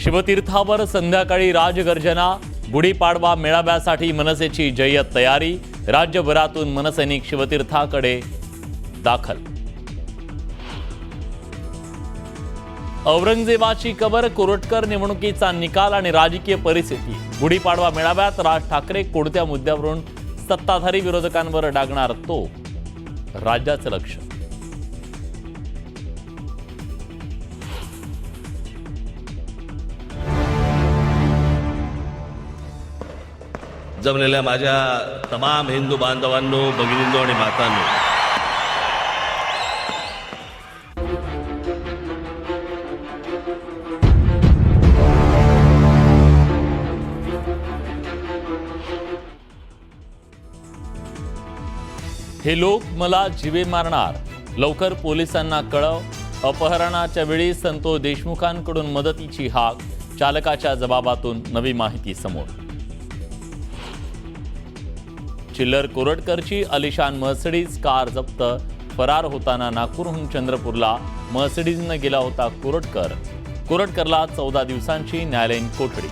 शिवतीर्थावर संध्याकाळी राजगर्जना, गुढीपाडवा मेळाव्यासाठी मनसेची जय्यत तयारी, राज्यभरातून मनसैनिक शिवतीर्थाकडे दाखल। औरंगजेबाची कबर, कोरटकर निवडणुकीचा निकाल आणि राजकीय परिस्थिती, गुढीपाडवा मेळाव्यात राज ठाकरे कोणत्या मुद्द्यावरून सत्ताधारी विरोधकांवर डागणार तो, राज्याचं लक्ष। जमलेल्या माझ्या तमाम हिंदू बांधवांनो, भगिनींनो आणि मातांनो, हे लोक मला जीवे मारणार, लवकर पोलिसांना कळव। अपहरणाच्या वेळी संतोष देशमुखांकडून मदतीची हाक, चालकाच्या जबाबातून नवी माहिती समोर। चिल्लर कोरटकरची आलिशान मर्सिडीज कार जप्त, फरार होताना नागपूरहून चंद्रपूरला मर्सिडीजने गेला होता कोरटकरला 14 दिवसांची न्यायालयीन कोठडी।